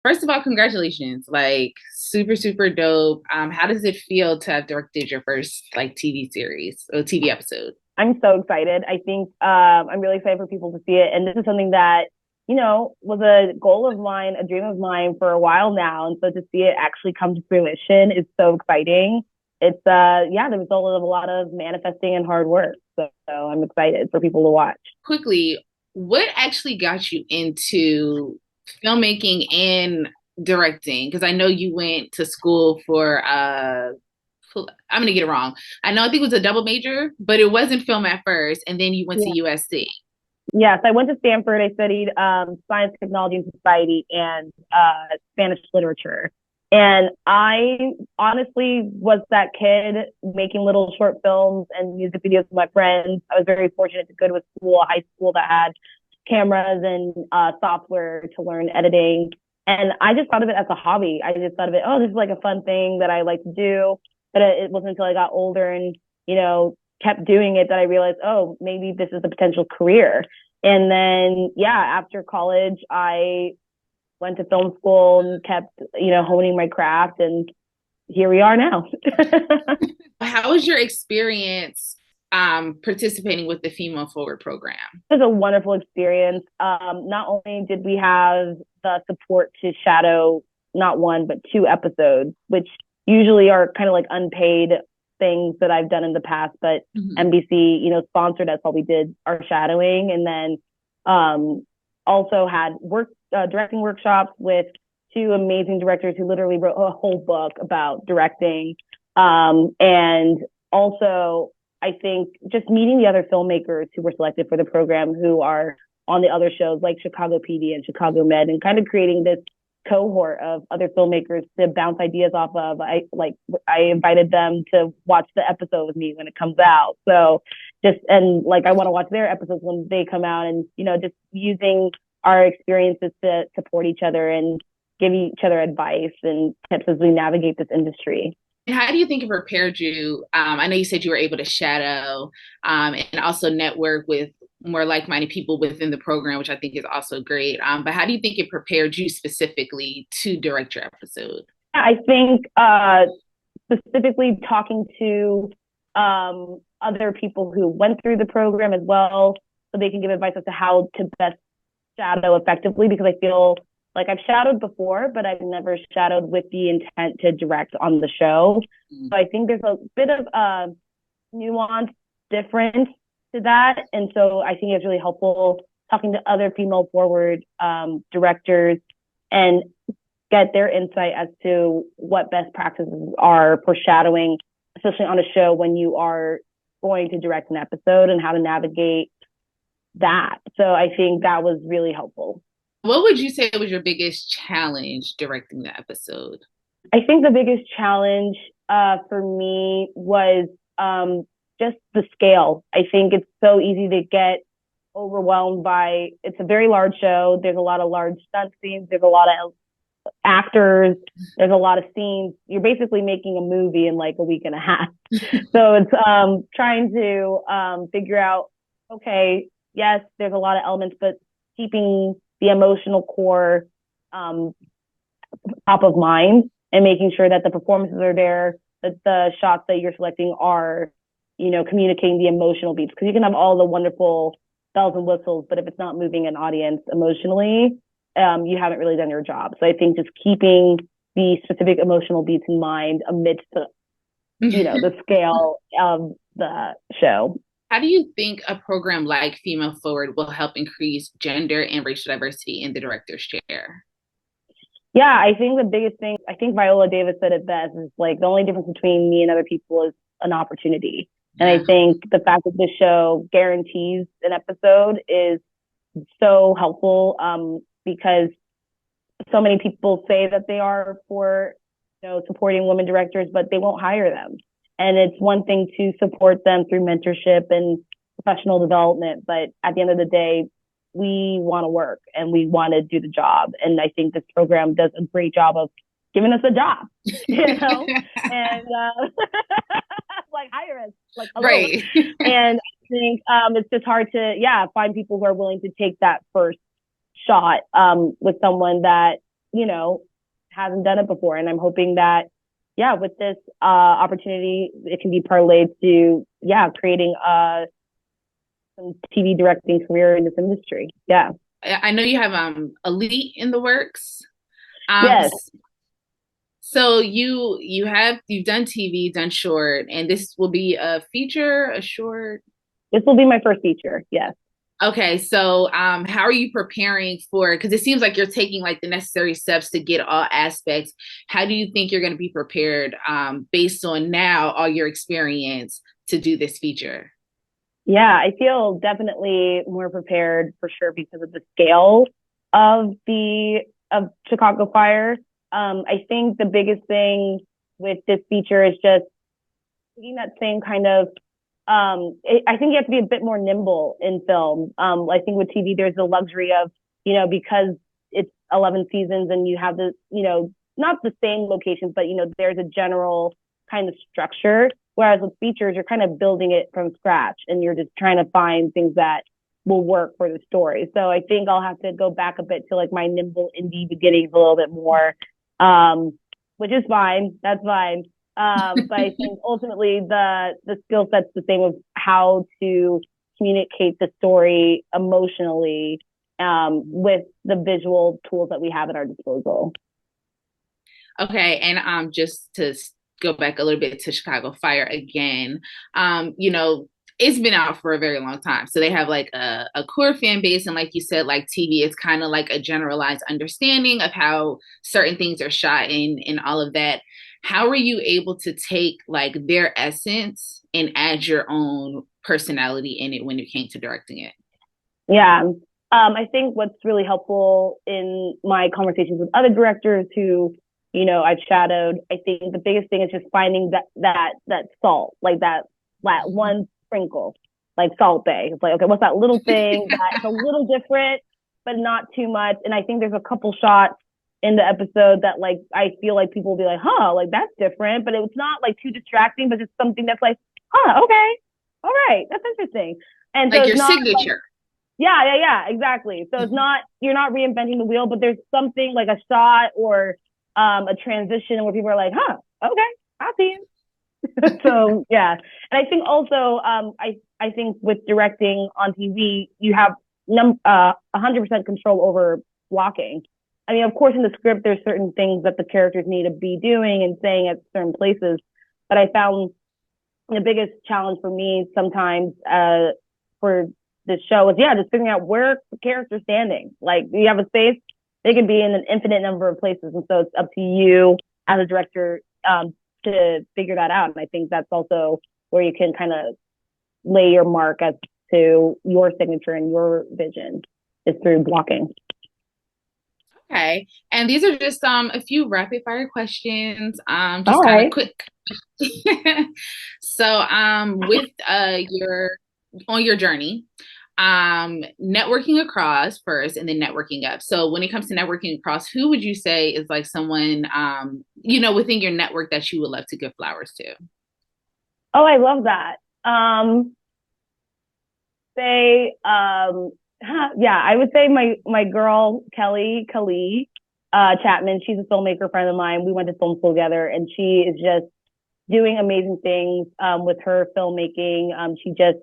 First of all, congratulations. Like super, super dope. How does it feel to have directed your first like TV series or TV episode? I'm so excited. I think I'm really excited for people to see it. And this is something that, was a goal of mine, a dream of mine for a while now. And so to see it actually come to fruition is so exciting. It's yeah, the result of a lot of manifesting and hard work. So I'm excited for people to watch. Quickly, what actually got you into filmmaking and directing? Because I know you went to school for I'm gonna get it wrong. I think it was a double major, but it wasn't film at first, and then you went to Yeah. USC. Yes, I went to Stanford. I studied science, technology, and society and Spanish literature. And I honestly was that kid making little short films and music videos with my friends. I was very fortunate to go to a school, a high school that had cameras and software to learn editing. And I just thought of it as a hobby. I just thought of it, oh, this is like a fun thing that I like to do. But it wasn't until I got older and, kept doing it that I realized, oh, maybe this is a potential career. And then, yeah, after college, I went to film school and kept, honing my craft. And here we are now. How was your experience participating with the Female Forward program? It was a wonderful experience. Not only did we have the support to shadow not one, but two episodes, which usually are kind of like unpaid things that I've done in the past, but Mm-hmm. NBC, sponsored us while we did our shadowing, and then also had directing workshops with two amazing directors who literally wrote a whole book about directing. And also, I think just meeting the other filmmakers who were selected for the program who are on the other shows like Chicago PD and Chicago Med, and kind of creating this cohort of other filmmakers to bounce ideas off of. I invited them to watch the episode with me when it comes out. So I want to watch their episodes when they come out, and just using our experiences to support each other and give each other advice and tips as we navigate this industry. And how do you think it prepared you? I know you said you were able to shadow and also network with more like-minded people within the program, which I think is also great. But how do you think it prepared you specifically to direct your episode? I think specifically talking to other people who went through the program as well, so they can give advice as to how to best shadow effectively, because I feel like I've shadowed before, but I've never shadowed with the intent to direct on the show. So I think there's a bit of nuance difference to that. And so I think it's really helpful talking to other female forward directors and get their insight as to what best practices are for shadowing, especially on a show when you are going to direct an episode, and how to navigate that. So I think that was really helpful. What would you say was your biggest challenge directing the episode? I think the biggest challenge for me was just the scale. I think it's so easy to get overwhelmed by, it's a very large show. There's a lot of large stunt scenes. There's a lot of actors. There's a lot of scenes. You're basically making a movie in like a week and a half. So it's trying to figure out, okay, yes, there's a lot of elements, but keeping the emotional core um, top of mind, and making sure that the performances are there, that the shots that you're selecting are, communicating the emotional beats. Because you can have all the wonderful bells and whistles, but if it's not moving an audience emotionally, you haven't really done your job. So I think just keeping the specific emotional beats in mind amidst the scale of the show. How do you think a program like Female Forward will help increase gender and racial diversity in the director's chair? Yeah, I think the biggest thing, I think Viola Davis said it best, is like the only difference between me and other people is an opportunity. And Yeah. I think the fact that this show guarantees an episode is so helpful, because so many people say that they are for, supporting women directors, but they won't hire them. And it's one thing to support them through mentorship and professional development, but at the end of the day, we want to work and we want to do the job. And I think this program does a great job of giving us a job, and like hire us, like hello. Right. And I think it's just hard to, yeah, find people who are willing to take that first shot with someone that you know, hasn't done it before. And I'm hoping that, yeah, with this opportunity, it can be parlayed to, yeah, creating some TV directing career in this industry. Yeah. I know you have Elite in the works. Yes. So you've done TV, done short, and this will be a feature, a short. This will be my first feature. Yes. Okay, so how are you preparing for? Because it seems like you're taking like the necessary steps to get all aspects. How do you think you're going to be prepared based on now all your experience to do this feature? Yeah, I feel definitely more prepared for sure because of the scale of the of Chicago fire. I think the biggest thing with this feature is just taking that same kind of I think you have to be a bit more nimble in film. I think with TV, there's the luxury of, because it's 11 seasons and you have the, not the same locations, but, there's a general kind of structure. Whereas with features, you're kind of building it from scratch and you're just trying to find things that will work for the story. So I think I'll have to go back a bit to like my nimble indie beginnings a little bit more, which is fine. That's fine. But I think ultimately the skill set's the same of how to communicate the story emotionally with the visual tools that we have at our disposal. Okay, and just to go back a little bit to Chicago Fire again, it's been out for a very long time. So they have like a core fan base. And like you said, like TV is kind of like a generalized understanding of how certain things are shot and all of that. How were you able to take like their essence and add your own personality in it when it came to directing it? Yeah. I think what's really helpful in my conversations with other directors who, I've shadowed, I think the biggest thing is just finding that salt, like that one sprinkle, like Salt Bay. It's like, okay, what's that little thing that's a little different, but not too much? And I think there's a couple shots in the episode that like I feel like people will be like, huh, like that's different, but it's not like too distracting, but just something that's like, huh, okay, all right, that's interesting. And so Like it's your not like, signature. yeah, exactly. So it's not you're not reinventing the wheel, but there's something like a shot or a transition where people are like, huh, okay, I see it. So yeah, and I think also I think with directing on TV, you have 100% control over blocking. I mean, of course, in the script, there's certain things that the characters need to be doing and saying at certain places. But I found the biggest challenge for me sometimes for this show is, yeah, just figuring out where the character's standing. Like, you have a space, they can be in an infinite number of places. And so it's up to you as a director to figure that out. And I think that's also where you can kind of lay your mark as to your signature and your vision is through blocking. Okay. And these are just a few rapid fire questions. All Just kind of right. quick. So with your on your journey, networking across first and then networking up. So when it comes to networking across, who would you say is like someone within your network that you would love to give flowers to? Oh, I love that. Say yeah, I would say my girl Kelly Kali Chapman. She's a filmmaker friend of mine. We went to film school together, and she is just doing amazing things with her filmmaking. She just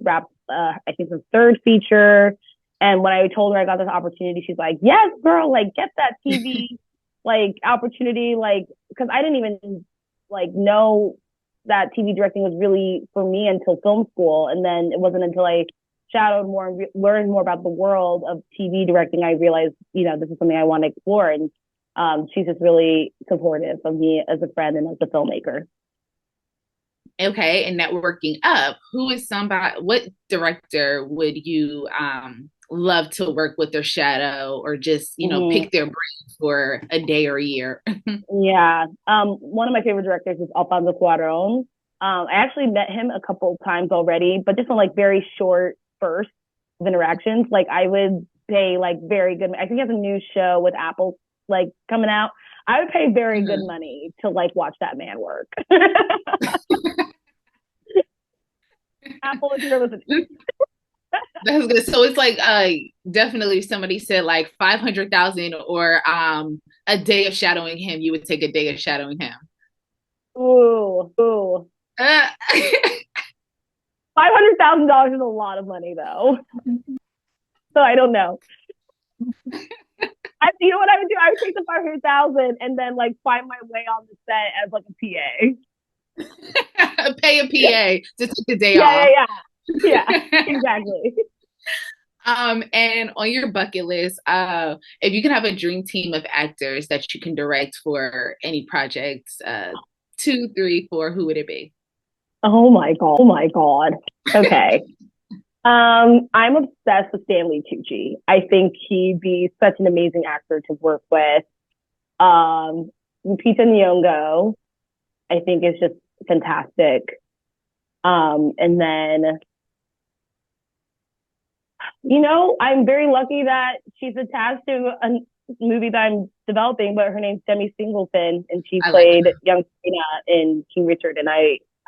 wrapped I think the third feature. And when I told her I got this opportunity, she's like, "Yes, girl, like get that TV like opportunity." Like, because I didn't even like know that TV directing was really for me until film school, and then it wasn't until I shadowed more and learned more about the world of TV directing I realized, this is something I want to explore. And she's just really supportive of me as a friend and as a filmmaker. Okay, and networking up, who is somebody, what director would you love to work with or shadow or just, Mm-hmm. pick their brain for a day or a year? Yeah. One of my favorite directors is Alfonso Cuarón. I actually met him a couple of times already, but just on like very short bursts of interactions. Like I would pay like very good. I think he has a new show with Apple like coming out. I would pay very good Mhm. money to like watch that man work. Apple, if you're listening. That's good. So it's like definitely if somebody said like 500,000 or a day of shadowing him, you would take a day of shadowing him. Ooh, ooh. Uh, $500,000 is a lot of money though. So I don't know. You know what I would do? I would take the 500,000 and then like find my way on the set as like a PA. pay a PA to take the day Yeah, off. yeah, yeah. Yeah, exactly. And on your bucket list, if you could have a dream team of actors that you can direct for any projects, two, three, four, who would it be? Oh my god. Oh my god. Okay. I'm obsessed with Stanley Tucci. I think he'd be such an amazing actor to work with. Um, Lupita Nyong'o, I think is just fantastic. And then, I'm very lucky that she's attached to a movie that I'm developing, but her name's Demi Singleton, and she I like played young Serena in King Richard, and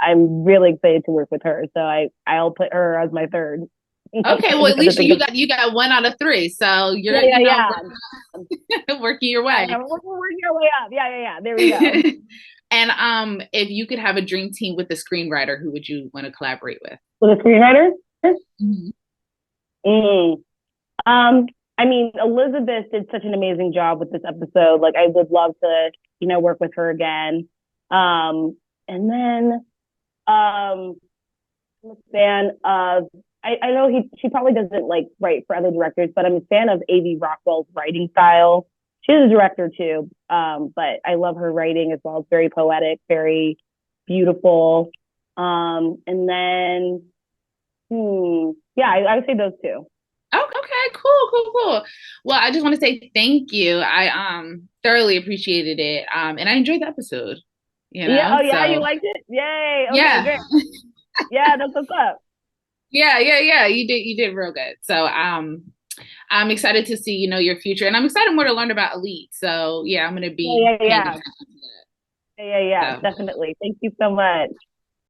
I'm really excited to work with her. So I'll put her as my third. Okay, well, at least you got one out of three, so Yeah, you're yeah, yeah. working your way. Yeah, we're working our way up. Yeah, yeah, yeah. There we go. And if you could have a dream team with a screenwriter, who would you want to collaborate with? With a screenwriter? Mhm. Mm. Um, I mean, Elizabeth did such an amazing job with this episode. Like, I would love to, work with her again. And then, I'm a fan of. I know she probably doesn't like write for other directors, but I'm a fan of A.V. Rockwell's writing style. She's a director too, but I love her writing as well. It's very poetic, very beautiful. And then, yeah, I would say those two. Oh, okay, cool, cool, cool. Well, I just want to say thank you. I thoroughly appreciated it. And I enjoyed the episode, Yeah. Oh, yeah. You So liked it? Yay. Okay. yeah. Great. Yeah. That's what's up. Yeah. You did real good. So I'm excited to see, your future. And I'm excited more to learn about Elite. So yeah, I'm gonna be Yeah. Yeah. paying Yeah. attention to Yeah. Yeah. Yeah. that. So Definitely. Thank you so much.